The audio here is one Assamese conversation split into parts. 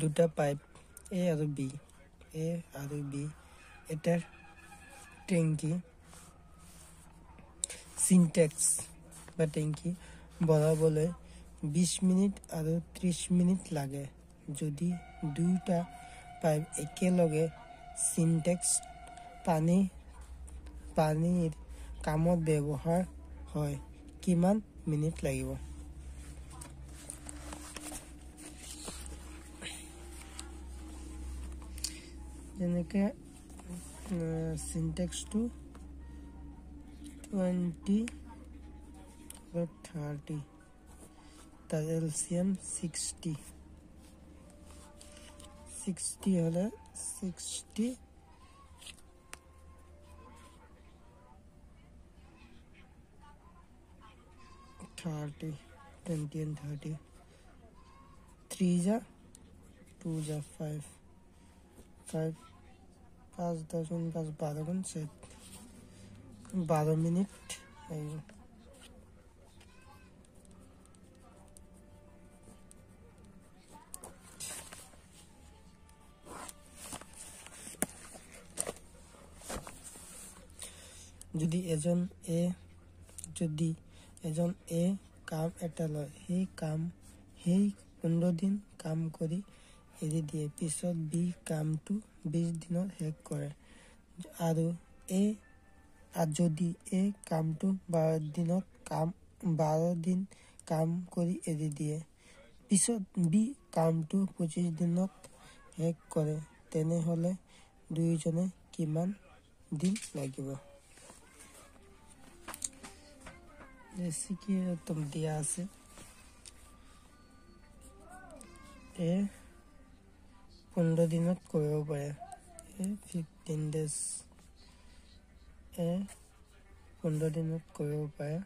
দুটা পাইপ এ আৰু বি এটাৰ টেংকি সিনটেক্স বা টেংকি বনাবলৈ 20 মিনিট আৰু 30 মিনিট লাগে। যদি দুটা পাইপ একেলগে সিনটেক্স পানীৰ কামত ব্যৱহাৰ হয় কিমান মিনিট লাগিব? যেনেকে সিনটেক্সটো 20 or 30 তার এলসিএম 60 হলে 60 30 20 and 30 3 जा 2 जा 5 5 10 5 12 गुण से 12 मिनट যদি এজন এ কাম এটা লয় সেই 15 দিন কাম কৰি এৰি দিয়ে পিছত বি কামটো 20 দিনত শেষ কৰে আৰু যদি এ কামটো 12 দিন কাম কৰি এৰি দিয়ে পিছত বি কামটো 25 দিনত শেষ কৰে তেনেহলে দুইজনে কিমান দিন লাগিব? जैसे कि तुम दिया से ए 15 দিনত কৰিব পাৰে 15 days এ 15 দিনত কৰিব পাৰে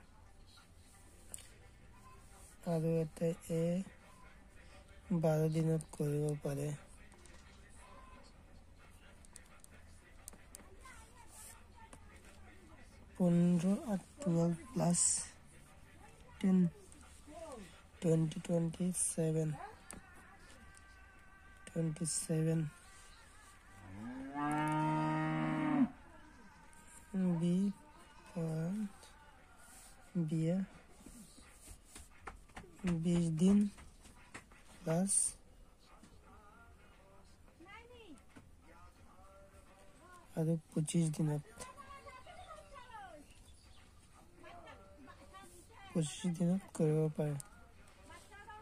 আৰু এটা এ 12 দিনত কৰিব পাৰে। 15 and 12 plus 10 20 27 B बिया 20 दिन प्लस আৰু 25 দিনত কৰিব পাৰে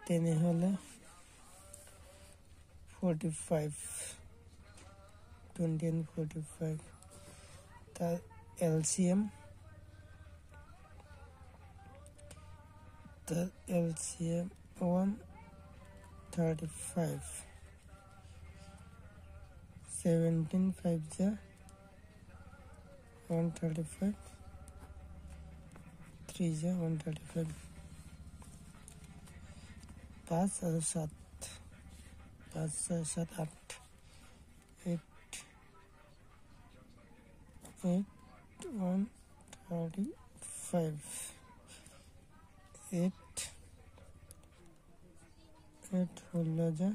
তেনেহলে 45 20 and 45 তাৰ LCM 135 17 5 जा 135 3 जा 135 5 और 7 5 7 8 8 135 8 होला जा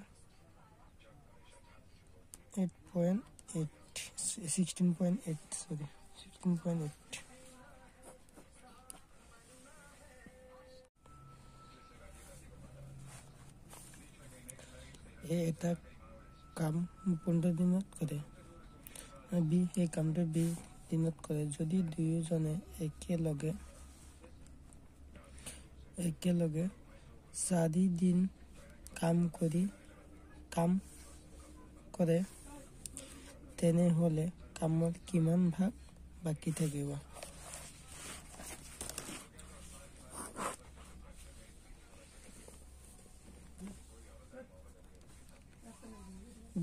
8.8 16.8 sorry 16.8 এটা কাম 15 দিনত কৰে বি এই কামটো 20 দিনত কৰে যদি দুয়োজনে একেলগে 4 দিন কাম কৰে তেনেহলে কামৰ কিমান ভাগ বাকি থাকিব?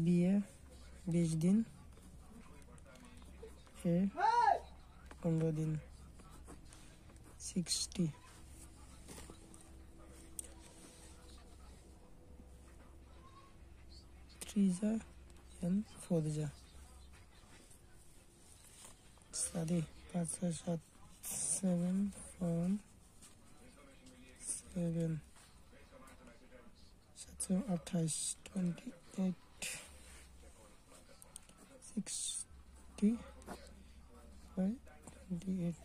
বিয়ে 20 दिन ए 15 दिन 60 3 जा and 4 जा 5 7 7 4 7 7 28 20 8, 60, 28,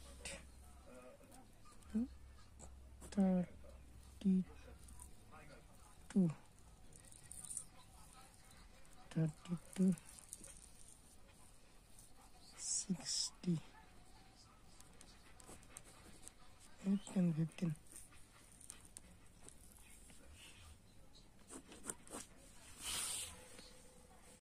32, 32, 60, 8 and 15.